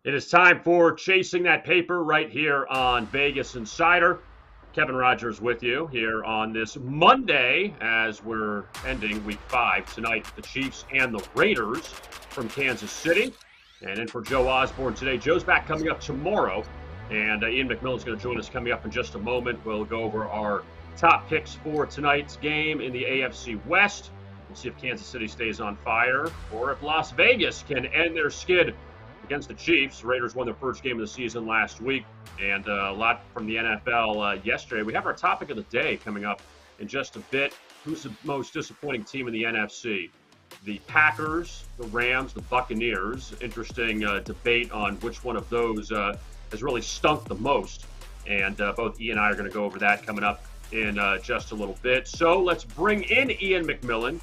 It is time for Chasing That Paper right here on Vegas Insider. Kevin Rogers with you here on this Monday as we're ending week 5. Tonight, the Chiefs and the Raiders from Kansas City. And in for Joe Osborne today. Joe's back coming up tomorrow. And Ian Mcmillan is going to join us coming up in just a moment. We'll go over our top picks for tonight's game in the AFC West. We'll see if Kansas City stays on fire or if Las Vegas can end their skid against the Chiefs. Raiders won their first game of the season last week, and a lot from the NFL yesterday. We have our topic of the day coming up in just a bit. Who's the most disappointing team in the NFC? The Packers, the Rams, the Buccaneers. Interesting debate on which one of those has really stunk the most. And both Ian and I are going to go over that coming up in just a little bit. So let's bring in Ian Mcmillan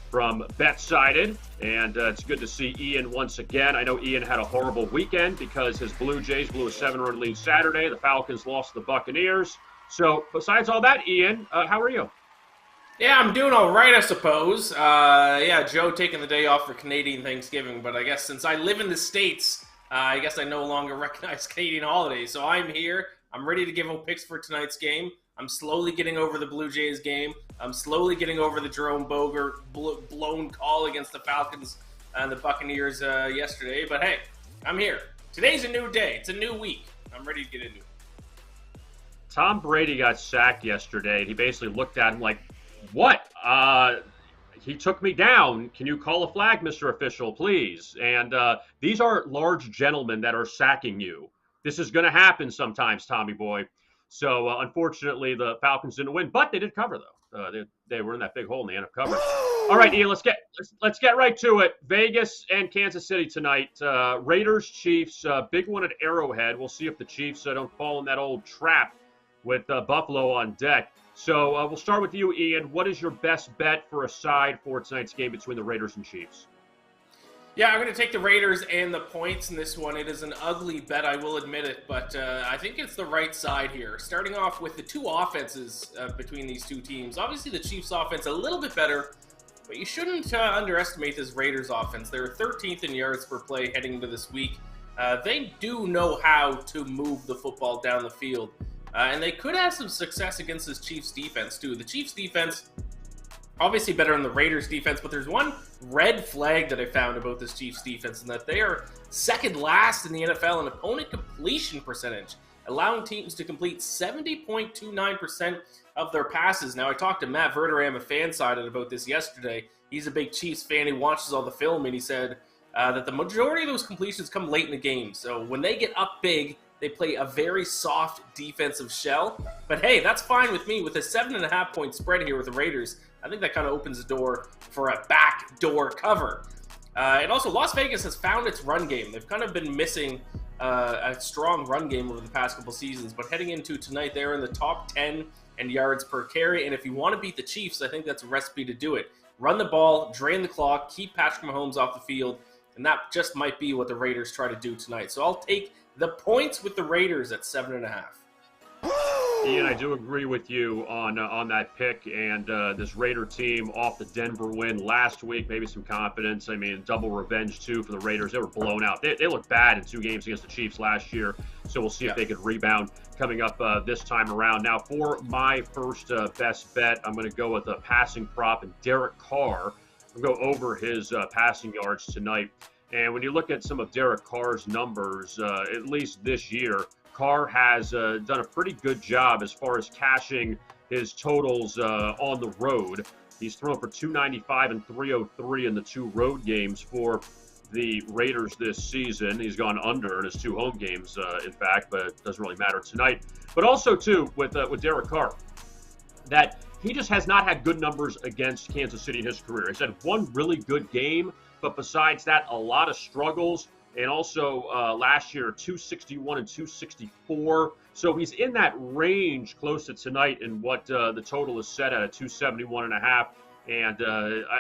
from BetSided, and it's good to see Ian once again. I know Ian had a horrible weekend because his Blue Jays blew a 7-run lead Saturday. The Falcons lost to the Buccaneers. So besides all that, Ian, how are you? Yeah, I'm doing all right, I suppose. Joe taking the day off for Canadian Thanksgiving, but I guess since I live in the States, I guess I no longer recognize Canadian holidays. So I'm here. I'm ready to give picks for tonight's game. I'm slowly getting over the Blue Jays game. I'm slowly getting over the Jerome Boger blown call against the Falcons and the Buccaneers yesterday. But hey, I'm here. Today's a new day. It's a new week. I'm ready to get into it. Tom Brady got sacked yesterday. He basically looked at him like, what? He took me down. Can you call a flag, Mr. Official, please? And these are large gentlemen that are sacking you. This is going to happen sometimes, Tommy boy. So, unfortunately, the Falcons didn't win, but they did cover, though. They were in that big hole, and they ended up covering. All right, Ian, let's get right to it. Vegas and Kansas City tonight. Raiders, Chiefs, big one at Arrowhead. We'll see if the Chiefs don't fall in that old trap with Buffalo on deck. So, we'll start with you, Ian. What is your best bet for a side for tonight's game between the Raiders and Chiefs? Yeah, I'm going to take the Raiders and the points in this one. It is an ugly bet, I will admit it, but I think it's the right side here. Starting off with the two offenses between these two teams. Obviously, the Chiefs' offense a little bit better, but you shouldn't underestimate this Raiders' offense. They're 13th in yards per play heading into this week. They do know how to move the football down the field, and they could have some success against this Chiefs' defense, too. The Chiefs' defense obviously better than the Raiders defense, but there's one red flag that I found about this Chiefs defense, and that they are second last in the NFL in opponent completion percentage, allowing teams to complete 70.29% of their passes. Now, I talked to Matt Verderam of FanSided about this yesterday. He's a big Chiefs fan. He watches all the film, and he said that the majority of those completions come late in the game. So when they get up big, they play a very soft defensive shell. But hey, that's fine with me. With a 7.5 point spread here with the Raiders, I think that kind of opens the door for a backdoor cover. And also, Las Vegas has found its run game. They've kind of been missing a strong run game over the past couple seasons. But heading into tonight, they're in the top 10 in yards per carry. And if you want to beat the Chiefs, I think that's a recipe to do it. Run the ball, drain the clock, keep Patrick Mahomes off the field. And that just might be what the Raiders try to do tonight. So I'll take the points with the Raiders at 7.5. Ian, I do agree with you on that pick, and this Raider team off the Denver win last week, maybe some confidence. I mean, double revenge, too, for the Raiders. They were blown out. They looked bad in 2 games against the Chiefs last year, so we'll see if they could rebound coming up this time around. Now, for my first best bet, I'm going to go with a passing prop and Derek Carr. I'll go over his passing yards tonight. And when you look at some of Derek Carr's numbers, at least this year, Carr has done a pretty good job as far as cashing his totals on the road. He's thrown for 295 and 303 in the 2 road games for the Raiders this season. He's gone under in his 2 home games, in fact, but it doesn't really matter tonight. But also, too, with Derek Carr, that he just has not had good numbers against Kansas City in his career. He's had 1 really good game, but besides that, a lot of struggles. And also last year, 261 and 264. So he's in that range close to tonight in what the total is set at 271.5. And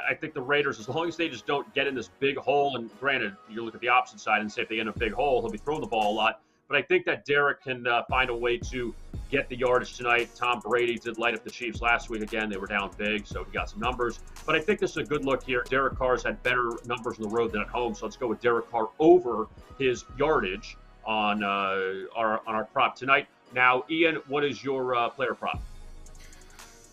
I think the Raiders, as long as they just don't get in this big hole, and granted, you look at the opposite side and say if they get in a big hole, he'll be throwing the ball a lot. But I think that Derek can find a way to get the yardage tonight. Tom Brady did light up the Chiefs last week. Again, they were down big, so he got some numbers. But I think this is a good look here. Derek Carr's had better numbers on the road than at home, so let's go with Derek Carr over his yardage on our prop tonight. Now, Ian, what is your player prop?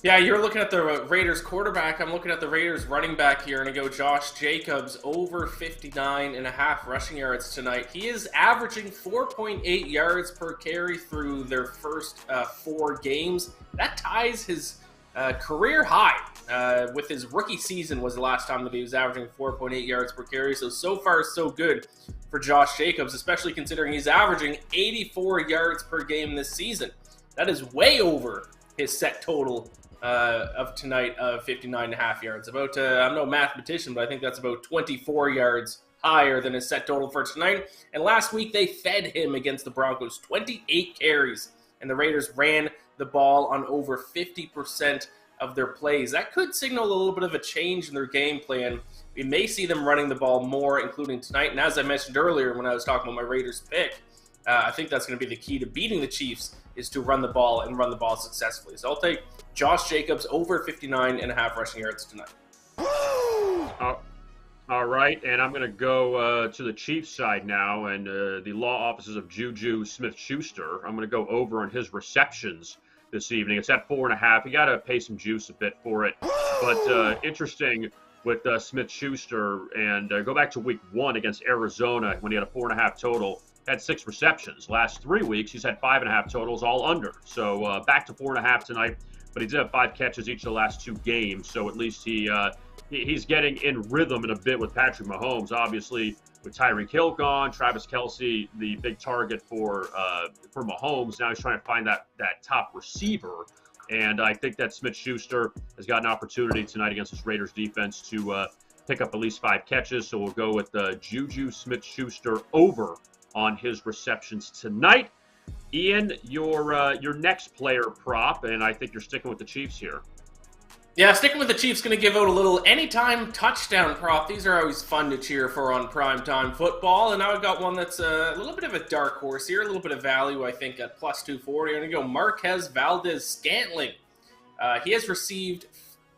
Yeah, you're looking at the Raiders quarterback. I'm looking at the Raiders running back here, and I go Josh Jacobs over 59.5 rushing yards tonight. He is averaging 4.8 yards per carry through their first 4 games. That ties his career high. With his rookie season was the last time that he was averaging 4.8 yards per carry. So far, so good for Josh Jacobs, especially considering he's averaging 84 yards per game this season. That is way over his set total of tonight of 59.5 yards. About, I'm no mathematician, but I think that's about 24 yards higher than his set total for tonight. And last week, they fed him against the Broncos 28 carries, and the Raiders ran the ball on over 50% of their plays. That could signal a little bit of a change in their game plan. We may see them running the ball more, including tonight. And as I mentioned earlier when I was talking about my Raiders pick, I think that's going to be the key to beating the Chiefs is to run the ball and run the ball successfully. So I'll take Josh Jacobs over 59.5 rushing yards tonight. All right, and I'm going to go to the Chiefs side now, and the law offices of Juju Smith-Schuster. I'm going to go over on his receptions this evening. It's at 4.5. You got to pay some juice a bit for it. But interesting with Smith-Schuster, and go back to week 1 against Arizona when he had a 4.5 total. Had 6 receptions. Last 3 weeks, he's had 5.5 totals, all under. So back to 4.5 tonight, but he did have 5 catches each of the last 2 games. So at least he's getting in rhythm in a bit with Patrick Mahomes. Obviously, with Tyreek Hill gone, Travis Kelce, the big target for Mahomes. Now he's trying to find that top receiver. And I think that Smith-Schuster has got an opportunity tonight against this Raiders defense to pick up at least 5 catches. So we'll go with Juju Smith-Schuster over on his receptions tonight. Ian, your next player prop, and I think you're sticking with the Chiefs here. Yeah, sticking with the Chiefs, going to give out a little anytime touchdown prop. These are always fun to cheer for on primetime football. And now I've got one that's a little bit of a dark horse here, a little bit of value, I think, at plus 240. I'm going to go Marquez Valdez-Scantling. He has received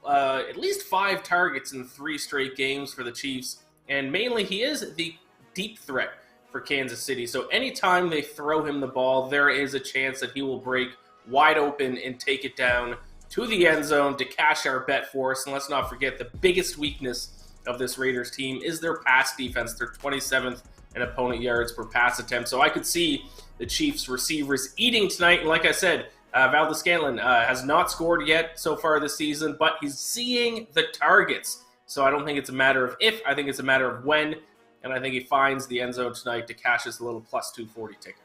at least 5 targets in 3 straight games for the Chiefs. And mainly, he is the deep threat for Kansas City. So anytime they throw him the ball, there is a chance that he will break wide open and take it down to the end zone to cash our bet for us. And let's not forget, the biggest weakness of this Raiders team is their pass defense. They're 27th in opponent yards per pass attempt. So I could see the Chiefs receivers eating tonight. And like I said, Valdez-Scantling has not scored yet so far this season, but he's seeing the targets. So I don't think it's a matter of if, I think it's a matter of when. And I think he finds the end zone tonight to cash his little plus 240 ticket.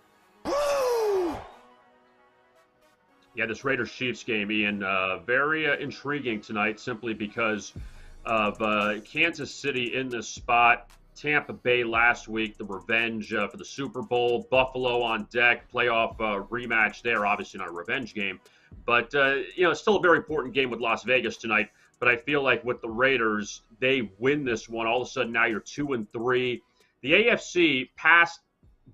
Yeah, this Raiders-Chiefs game, Ian, very intriguing tonight simply because of Kansas City in this spot. Tampa Bay last week, the revenge for the Super Bowl. Buffalo on deck, playoff rematch there. Obviously not a revenge game. But, it's still a very important game with Las Vegas tonight. But I feel like with the Raiders, they win this one. All of a sudden now you're 2-3. The AFC past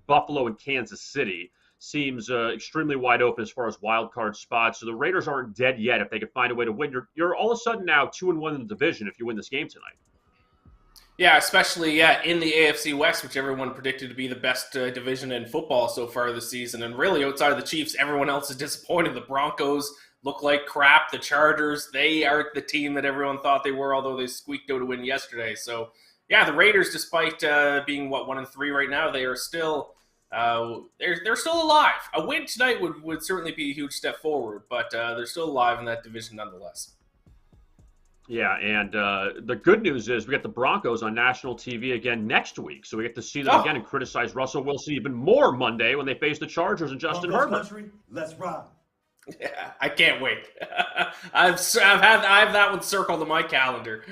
Buffalo and Kansas City seems extremely wide open as far as wild card spots. So the Raiders aren't dead yet if they can find a way to win. You're all of a sudden now 2-1 in the division if you win this game tonight. Yeah, especially in the AFC West, which everyone predicted to be the best division in football so far this season. And really, outside of the Chiefs, everyone else is disappointed. The Broncos look like crap. The Chargers, they aren't the team that everyone thought they were, although they squeaked out a win yesterday. So, yeah, the Raiders, despite being, 1-3 right now, they are still they're still alive. A win tonight would certainly be a huge step forward, but they're still alive in that division nonetheless. Yeah, and the good news is we got the Broncos on national TV again next week, so we get to see them again and criticize Russell Wilson even more Monday when they face the Chargers and Justin Herbert. Country, let's ride. Yeah, I can't wait. I have that one circled on my calendar.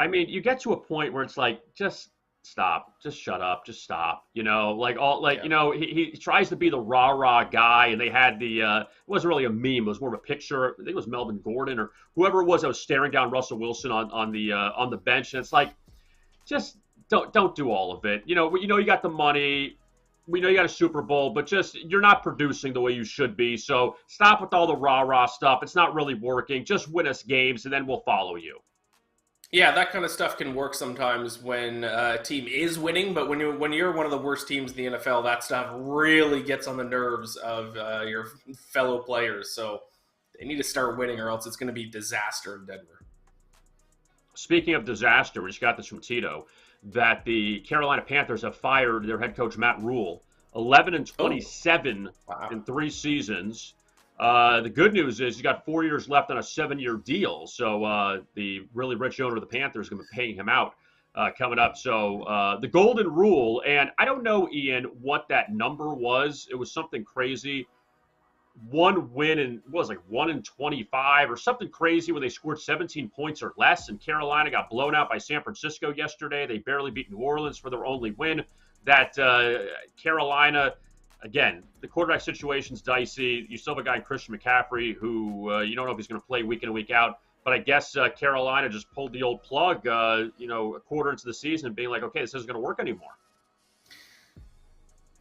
I mean, you get to a point where it's like, just stop, just shut up, just stop. He tries to be the rah-rah guy, and they had it wasn't really a meme, it was more of a picture. I think it was Melvin Gordon or whoever it was that was staring down Russell Wilson on the bench, and it's like, just don't do all of it. You got the money. we know you got a Super Bowl, but just you're not producing the way you should be. So stop with all the rah-rah stuff. It's not really working. Just win us games, and then we'll follow you. Yeah, that kind of stuff can work sometimes when a team is winning, but when you're one of the worst teams in the NFL, that stuff really gets on the nerves of your fellow players. So they need to start winning, or else it's going to be disaster in Denver. Speaking of disaster, we just got this from Tito, that the Carolina Panthers have fired their head coach, Matt Rule, 11-27 in 3 seasons. The good news is he's got 4 years left on a 7-year deal. So the really rich owner of the Panthers is going to be paying him out coming up. So the golden rule, and I don't know, Ian, what that number was. It was something crazy. 1 win and what was it, like 1 in 25 or something crazy when they scored 17 points or less. And Carolina got blown out by San Francisco yesterday. They barely beat New Orleans for their only win. That Carolina, again, the quarterback situation's dicey. You still have a guy, Christian McCaffrey, who you don't know if he's going to play week in and week out. But I guess Carolina just pulled the old plug, a quarter into the season, being like, okay, this isn't going to work anymore.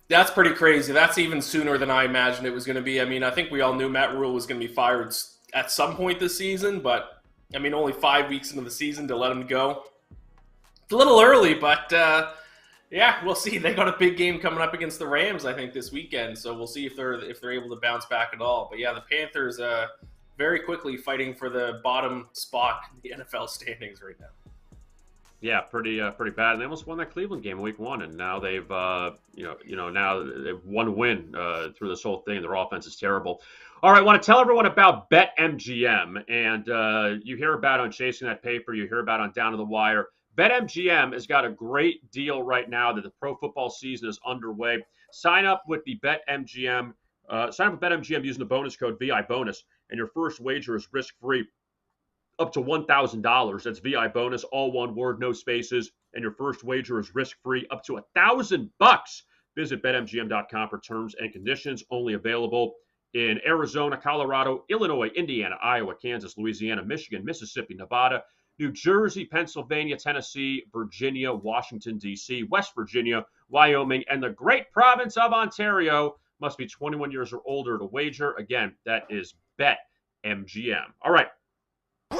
That's pretty crazy. That's even sooner than I imagined it was going to be. I mean, I think we all knew Matt Rule was going to be fired at some point this season, but, I mean, only 5 weeks into the season to let him go. It's a little early, but, yeah, we'll see. They got a big game coming up against the Rams, I think, this weekend, so we'll see if they're able to bounce back at all. But, yeah, the Panthers very quickly fighting for the bottom spot in the NFL standings right now. Yeah, pretty bad. And they almost won that Cleveland game in week 1, and now they've now they've one win through this whole thing. Their offense is terrible. All right, I want to tell everyone about BetMGM, and you hear about on Chasing That Paper, you hear about on Down to the Wire. BetMGM has got a great deal right now that the pro football season is underway. Sign up with BetMGM using the bonus code VIBonus, and your first wager is risk-free up to $1,000. That's VI bonus, all one word, no spaces. And your first wager is risk-free up to $1,000. Visit BetMGM.com for terms and conditions. Only available in Arizona, Colorado, Illinois, Indiana, Iowa, Kansas, Louisiana, Michigan, Mississippi, Nevada, New Jersey, Pennsylvania, Tennessee, Virginia, Washington, D.C., West Virginia, Wyoming, and the great province of Ontario. Must be 21 years or older to wager. Again, that is BetMGM. All right.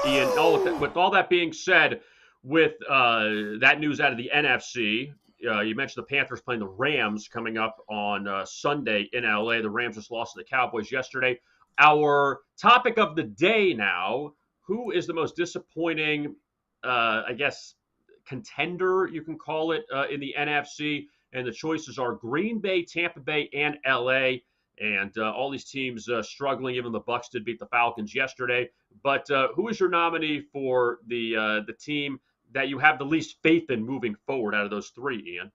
Ian, with all that being said, with that news out of the NFC, you mentioned the Panthers playing the Rams coming up on Sunday in LA. The Rams just lost to the Cowboys yesterday. Our topic of the day now, who is the most disappointing, contender, you can call it, in the NFC? And the choices are Green Bay, Tampa Bay, and LA. And all these teams struggling. Even the Bucs did beat the Falcons yesterday. But who is your nominee for the team that you have the least faith in moving forward out of those 3, Ian?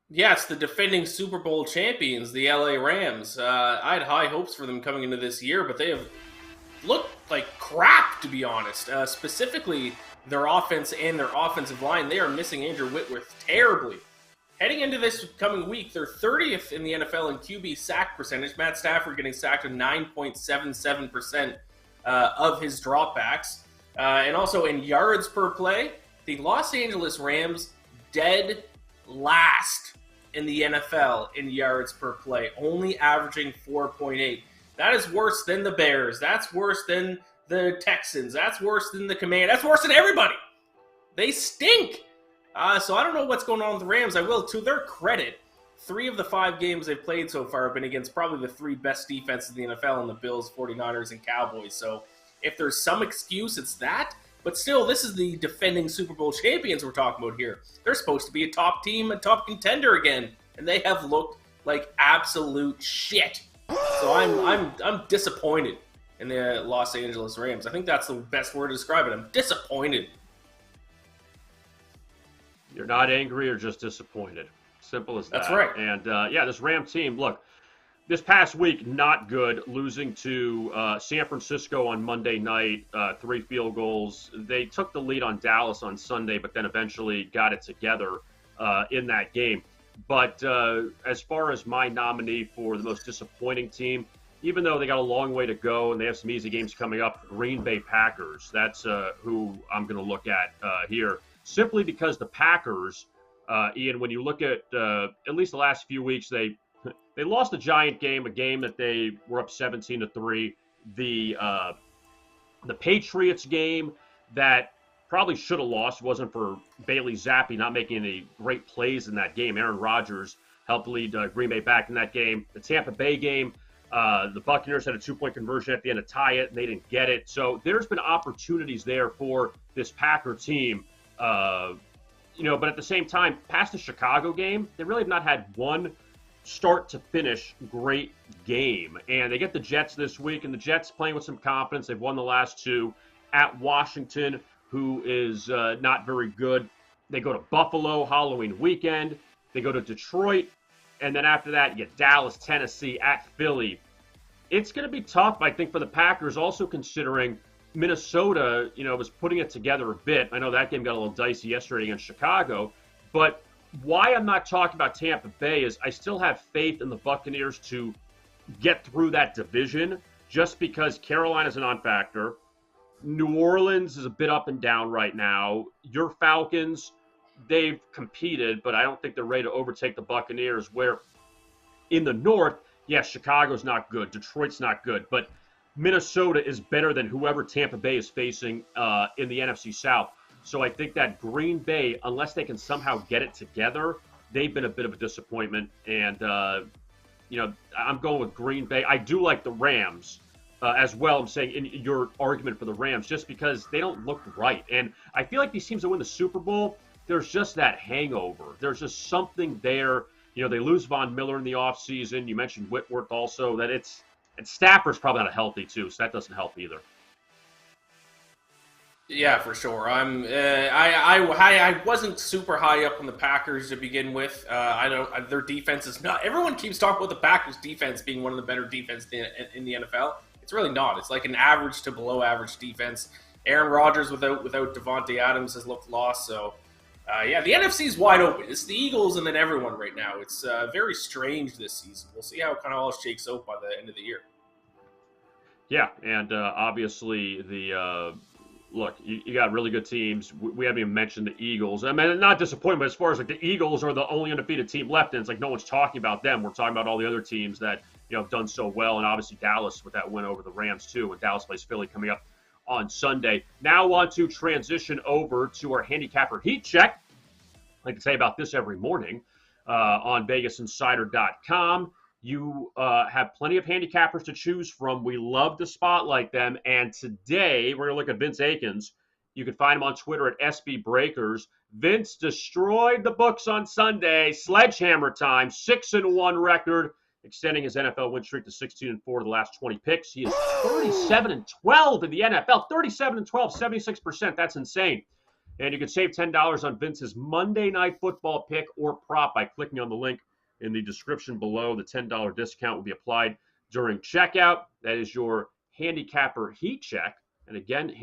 Yes, the defending Super Bowl champions, the LA Rams. I had high hopes for them coming into this year, but they have looked like crap, to be honest. Specifically, their offense and their offensive line. They are missing Andrew Whitworth terribly. Heading into this coming week, they're 30th in the NFL in QB sack percentage. Matt Stafford getting sacked at 9.77% of his dropbacks. And also in yards per play, the Los Angeles Rams dead last in the NFL in yards per play, only averaging 4.8. That is worse than the Bears. That's worse than the Texans. That's worse than the Command. That's worse than everybody. They stink. So I don't know what's going on with the Rams. I will, to their credit, 3 of the 5 games they've played so far have been against probably the 3 best defenses in the NFL in the Bills, 49ers, and Cowboys. So if there's some excuse, it's that. But still, this is the defending Super Bowl champions we're talking about here. They're supposed to be a top team, a top contender again, and they have looked like absolute shit. So I'm disappointed in the Los Angeles Rams. I think that's the best word to describe it. I'm disappointed. You're not angry or just disappointed. Simple as that. That's right. And, this Ram team, look, this past week, not good, losing to San Francisco on Monday night, 3 field goals. They took the lead on Dallas on Sunday, but then eventually got it together in that game. But as far as my nominee for the most disappointing team, even though they got a long way to go and they have some easy games coming up, Green Bay Packers, that's who I'm going to look at here. Simply because the Packers, Ian, when you look at least the last few weeks, they lost the Giant game, a game that they were up 17-3. The Patriots game that probably should have lost wasn't for Bailey Zappi not making any great plays in that game. Aaron Rodgers helped lead Green Bay back in that game. The Tampa Bay game, the Buccaneers had a 2-point conversion at the end to tie it, and they didn't get it. So there's been opportunities there for this Packer team. But at the same time, past the Chicago game, they really have not had one start to finish great game. And they get the Jets this week, and the Jets playing with some confidence. They've won the last two at Washington, who is not very good. They go to Buffalo Halloween weekend. They go to Detroit. And then after that, you get Dallas, Tennessee, at Philly. It's going to be tough, I think, for the Packers, also considering Minnesota, was putting it together a bit. I know that game got a little dicey yesterday against Chicago. But why I'm not talking about Tampa Bay is I still have faith in the Buccaneers to get through that division just because Carolina's a non-factor. New Orleans is a bit up and down right now. Your Falcons, they've competed, but I don't think they're ready to overtake the Buccaneers, where in the North, yes, Chicago's not good. Detroit's not good. But Minnesota is better than whoever Tampa Bay is facing in the NFC South. So I think that Green Bay, unless they can somehow get it together, they've been a bit of a disappointment. And, I'm going with Green Bay. I do like the Rams as well. I'm saying in your argument for the Rams, just because they don't look right. And I feel like these teams that win the Super Bowl, there's just that hangover. There's just something there. They lose Von Miller in the offseason. You mentioned Whitworth also. And Stafford's probably not healthy too, so that doesn't help either. Yeah, for sure. I wasn't super high up on the Packers to begin with. Their defense is not. Everyone keeps talking about the Packers' defense being one of the better defense in the NFL. It's really not. It's like an average to below average defense. Aaron Rodgers without Devontae Adams has looked lost. So, the NFC is wide open. It's the Eagles and then everyone right now. It's very strange this season. We'll see how it kind of all shakes out by the end of the year. Yeah, and obviously the. Look, you got really good teams. We haven't even mentioned the Eagles. I mean, not disappointed, but as far as like the Eagles are the only undefeated team left, and it's like no one's talking about them. We're talking about all the other teams that have done so well, and obviously Dallas with that win over the Rams too. And Dallas plays Philly coming up on Sunday. Now want to transition over to our handicapper heat check. I like to say about this every morning on VegasInsider.com. You have plenty of handicappers to choose from. We love to spotlight them. And today, we're going to look at Vince Akins. You can find him on Twitter at SB Breakers. Vince destroyed the books on Sunday. Sledgehammer time. 6-1 record, extending his NFL win streak to 16-4 the last 20 picks. He is 37-12 in the NFL. 37-12, 76%. That's insane. And you can save $10 on Vince's Monday Night Football pick or prop by clicking on the link in the description below. The $10 discount will be applied during checkout. That is your handicapper heat check. And again,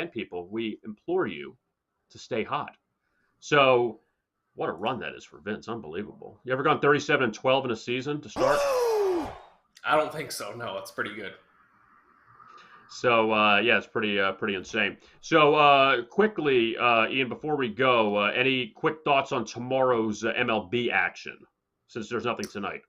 people, we implore you to stay hot. So, what a run that is for Vince! Unbelievable. You ever gone 37-12 in a season to start? I don't think so. No, it's pretty good. So, it's pretty insane. So, quickly, Ian, before we go, any quick thoughts on tomorrow's MLB action? Since there's nothing tonight.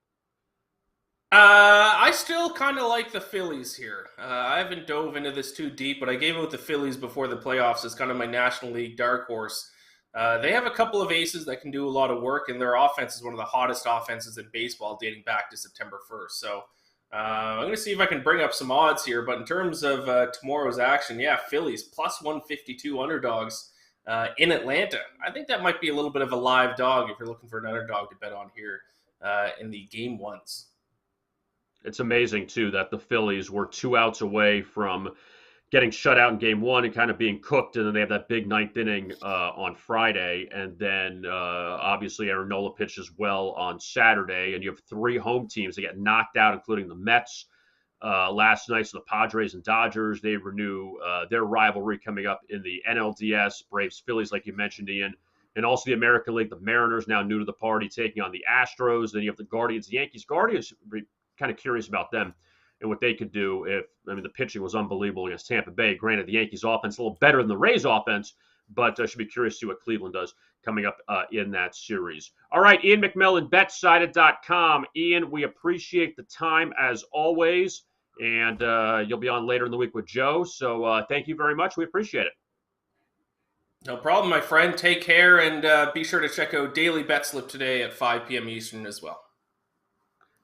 I still kind of like the Phillies here. I haven't dove into this too deep, but I gave out the Phillies before the playoffs as kind of my National League dark horse. They have a couple of aces that can do a lot of work, and their offense is one of the hottest offenses in baseball dating back to September 1st. So I'm going to see if I can bring up some odds here. But in terms of tomorrow's action, Phillies plus 152 underdogs. In Atlanta. I think that might be a little bit of a live dog if you're looking for an underdog to bet on here in the game ones. It's amazing, too, that the Phillies were 2 outs away from getting shut out in game one and kind of being cooked, and then they have that big ninth inning on Friday, and then obviously Aaron Nola pitched as well on Saturday, and you have 3 home teams that get knocked out, including the Mets. Last night, so the Padres and Dodgers, they renew their rivalry coming up in the NLDS. Braves, Phillies, like you mentioned, Ian. And also the American League, the Mariners, now new to the party, taking on the Astros. Then you have the Guardians, the Yankees. Guardians, kind of curious about them and what they could do the pitching was unbelievable against Tampa Bay. Granted, the Yankees offense a little better than the Rays offense, but I should be curious to see what Cleveland does coming up in that series. All right, Ian Mcmillan, betsided.com. Ian, we appreciate the time as always, and you'll be on later in the week with Joe. So thank you very much. We appreciate it. No problem, my friend. Take care, and be sure to check out Daily Bet Slip today at 5 p.m. Eastern as well.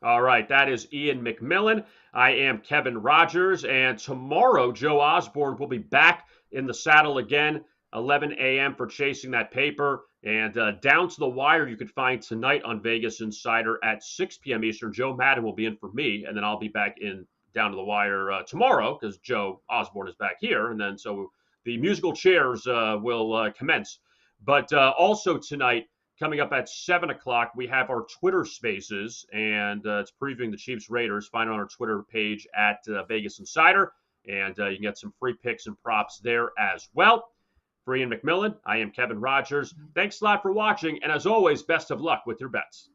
All right, that is Ian Mcmillan. I am Kevin Rogers, and tomorrow Joe Osborne will be back in the saddle again, 11 a.m. for Chasing That Paper. And Down to the Wire you could find tonight on Vegas Insider at 6 p.m. Eastern. Joe Madden will be in for me, and then I'll be back in Down to the Wire tomorrow because Joe Osborne is back here. And then so the musical chairs will commence. But also tonight, coming up at 7 o'clock, we have our Twitter Spaces, and it's previewing the Chiefs Raiders. Find it on our Twitter page at Vegas Insider, and you can get some free picks and props there as well. For Ian Mcmillan, I am Kevin Rogers. Thanks a lot for watching, and as always, best of luck with your bets.